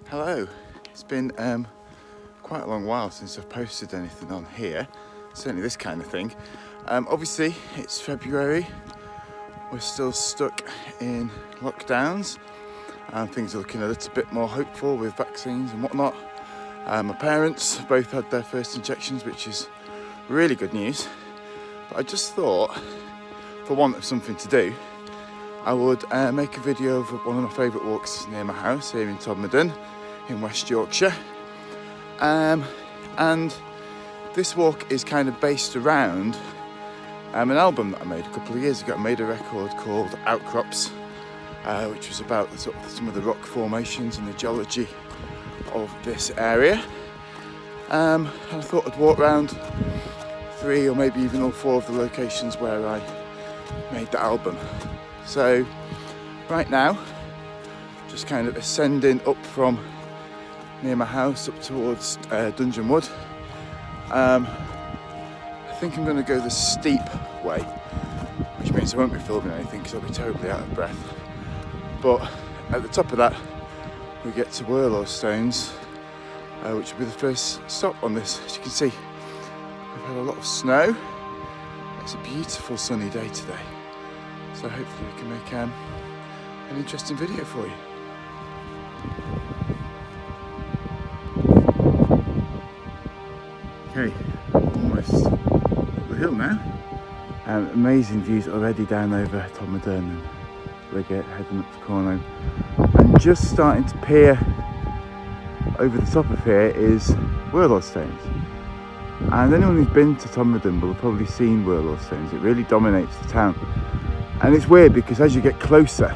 Hello, it's been quite a long while since I've posted anything on here, certainly this kind of thing. Obviously it's February, we're still stuck in lockdowns and things are looking a little bit more hopeful with vaccines and whatnot. My parents both had their first injections, which is really good news, but I just thought, for want of something to do, I would make a video of one of my favourite walks near my house here in Todmorden in West Yorkshire, and this walk is kind of based around an album that I made a couple of years ago. I made a record called Outcrops, which was about some of the rock formations and the geology of this area, and I thought I'd walk around 3 or maybe even all 4 of the locations where I made the album. So right now, just kind of ascending up from near my house up towards Dungeon Wood. I think I'm going to go the steep way, which means I won't be filming anything because I'll be terribly out of breath. But at the top of that, we get to Whirlaw stones, which will be the first stop on this. As you can see, we've had a lot of snow. It's a beautiful sunny day today, so hopefully we can make an interesting video for you. Okay, almost up the hill now. Amazing views already down over Todmorden and Ligget, heading up to Cornham. And just starting to peer over the top of here is Whirlaw stones. And anyone who's been to Todmorden will have probably seen Whirlaw stones. It really dominates the town. And it's weird because as you get closer,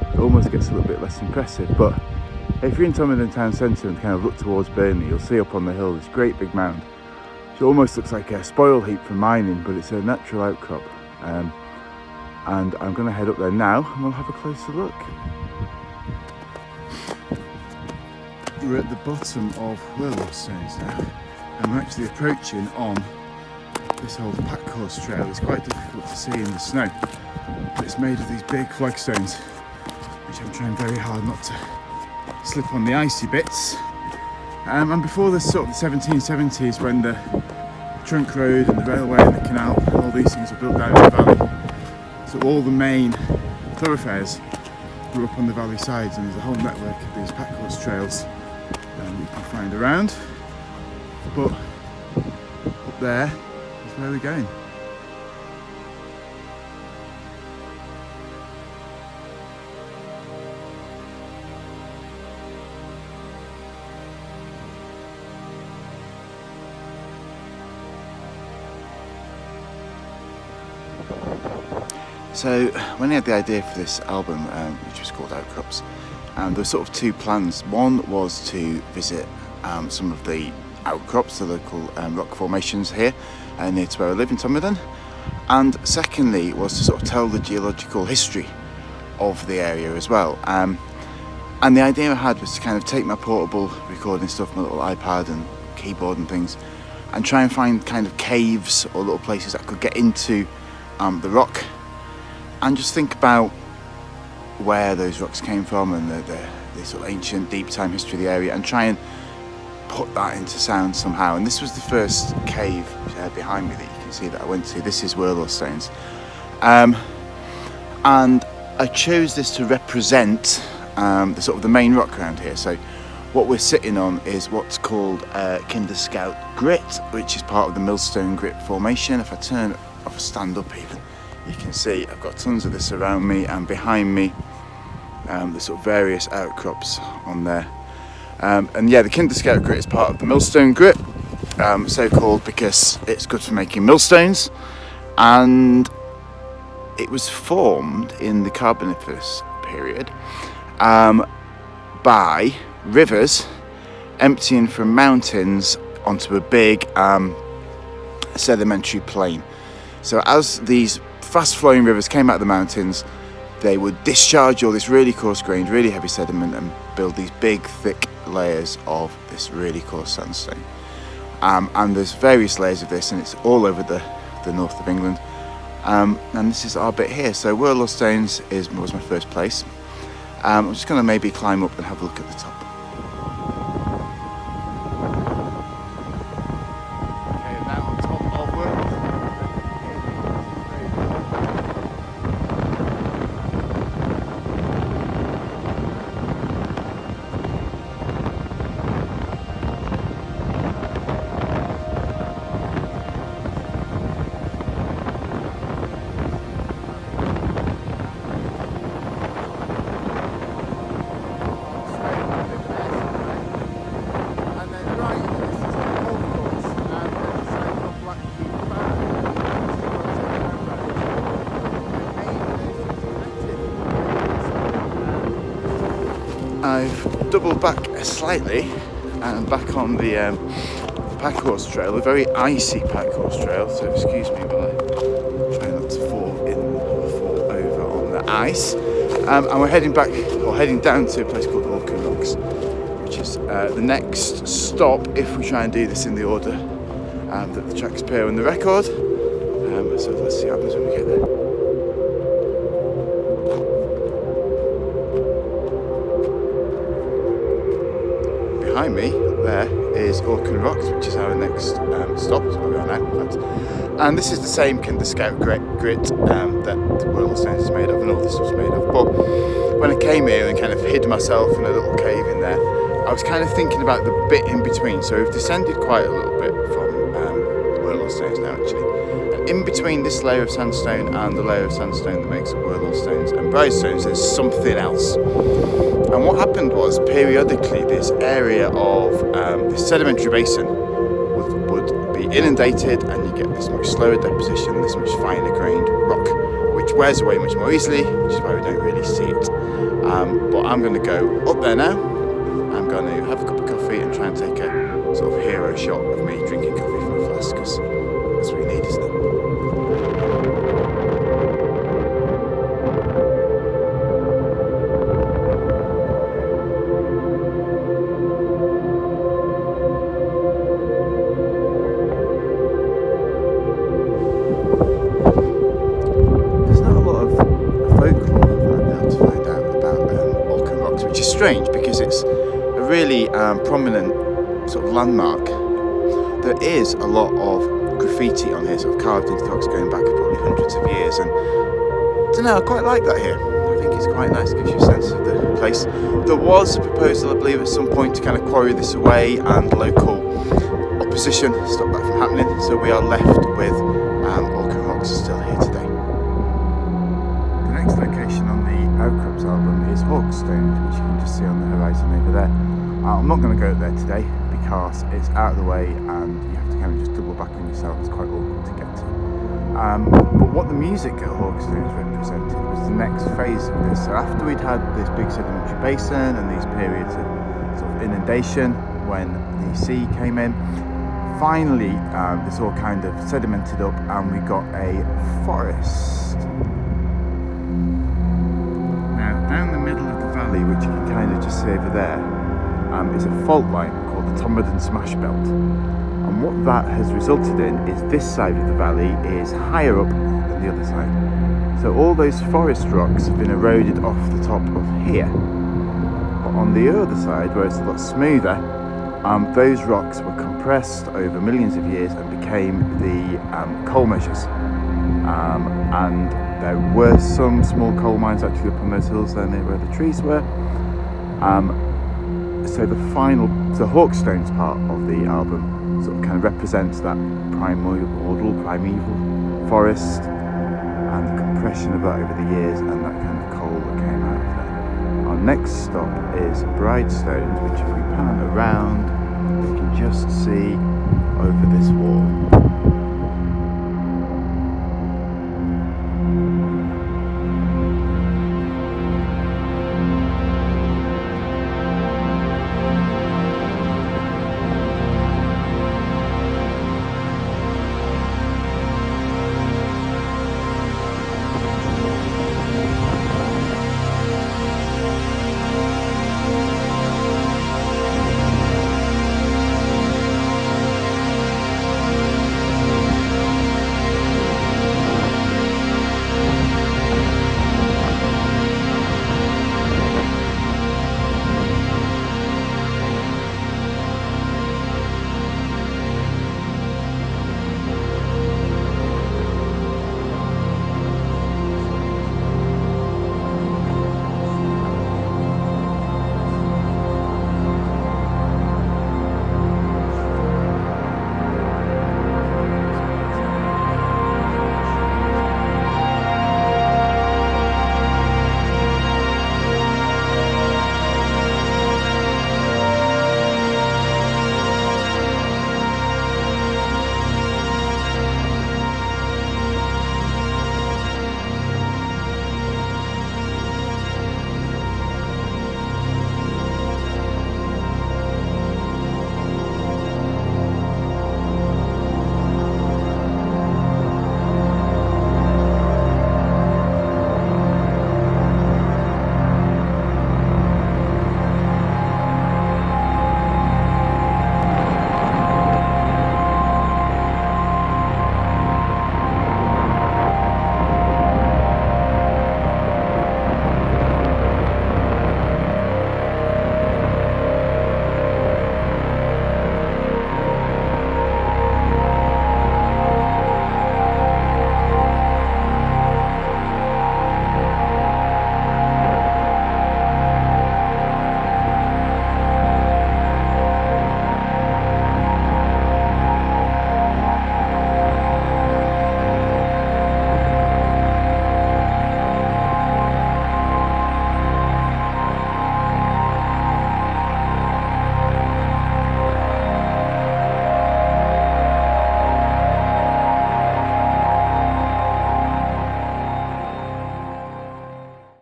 it almost gets a little bit less impressive. But if you're in Todmorden town centre and kind of look towards Burnley, you'll see up on the hill this great big mound, which almost looks like a spoil heap for mining, but it's a natural outcrop. And I'm going to head up there now and we'll have a closer look. We're at the bottom of Whirlaw stones now, and we're actually approaching on this old pack horse trail. It's quite difficult to see in the snow, but it's made of these big flagstones, which I'm trying very hard not to slip on the icy bits. And before the sort of the 1770s, when the trunk road and the railway and the canal, all these things were built down in the valley, so all the main thoroughfares were up on the valley sides, and there's a whole network of these pack horse trails that you can find around. But up there is where we're going. So when I had the idea for this album, which was called Outcrops, there were sort of 2 plans. One was to visit some of the outcrops, the local rock formations here near to where I live in Todmorden, and secondly was to sort of tell the geological history of the area as well. And the idea I had was to kind of take my portable recording stuff, my little iPad and keyboard and things, and try and find kind of caves or little places that I could get into the rock, and just think about where those rocks came from and the sort of ancient deep time history of the area, and try and put that into sound somehow. And this was the first cave behind me that you can see that I went to. This is Whirlaw stones, and I chose this to represent the sort of the main rock around here. So what we're sitting on is what's called Kinder Scout Grit, which is part of the Millstone Grit formation. If I stand up even, you can see I've got tons of this around me, and behind me the sort of various outcrops on there. And yeah, the Kinder Scout Grit is part of the Millstone Grit, so called because it's good for making millstones, and it was formed in the Carboniferous period by rivers emptying from mountains onto a big sedimentary plain. So as these fast flowing rivers came out of the mountains, they would discharge all this really coarse grained, really heavy sediment and build these big thick layers of this really coarse sandstone. And there's various layers of this, and it's all over the north of England. And this is our bit here. So Whirlaw stones was my first place. I'm just going to maybe climb up and have a look at the top. I've doubled back slightly and back on the pack horse trail, a very icy pack horse trail, so excuse me while I try not to fall over on the ice. And we're heading down to a place called Orchan Rocks, which is the next stop if we try and do this in the order that the tracks appear on the record. So let's see what happens when we get there. Behind me there is Orchan Rocks, which is our next stop, is where we are now, in fact. And this is the same kind of scout grit that Whirlaw Stones is made of and all this stuff's made of. But when I came here and kind of hid myself in a little cave in there, I was kind of thinking about the bit in between. So we've descended quite a little bit from Whirlaw Stones now, actually. And in between this layer of sandstone and the layer of sandstone that makes up Whirlaw Stones and Bride Stones, there's something else. And what happened was, periodically, this area of this sedimentary basin would be inundated, and you get this much slower deposition, this much finer grained rock, which wears away much more easily, which is why we don't really see it. But I'm going to go up there now. I'm going to have a cup of coffee and try and take a sort of hero shot of me drinking coffee from a flask, because that's what you need, isn't it? Strange, because it's a really prominent sort of landmark. There is a lot of graffiti on here, sort of carved into the rocks going back probably hundreds of years, and I don't know, I quite like that here. I think it's quite nice, gives you a sense of the place. There was a proposal, I believe, at some point to kind of quarry this away, and local opposition stopped that from happening, so we are left with Orchan Rocks still here today. The next location on the Outcrops album is Hawkstone, which you can just see on the horizon over there. I'm not going to go there today because it's out of the way and you have to kind of just double back on yourself. It's quite awkward to get to. But what the music at Hawkstones represented was the next phase of this. So after we'd had this big sedimentary basin and these periods of sort of inundation when the sea came in, finally this all kind of sedimented up and we got a forest. Down the middle of the valley, which you can kind of just see over there, is a fault line called the Todmorden Smash Belt. And what that has resulted in is this side of the valley is higher up than the other side. So all those forest rocks have been eroded off the top of here. But on the other side, where it's a lot smoother, those rocks were compressed over millions of years and became the coal measures. And there were some small coal mines actually up on those hills there near where the trees were. So the Hawkstones part of the album sort of kind of represents that primeval forest and the compression of that over the years and that kind of coal that came out of there. Our next stop is Bride Stones, which if we pan around, you can just see over this wall.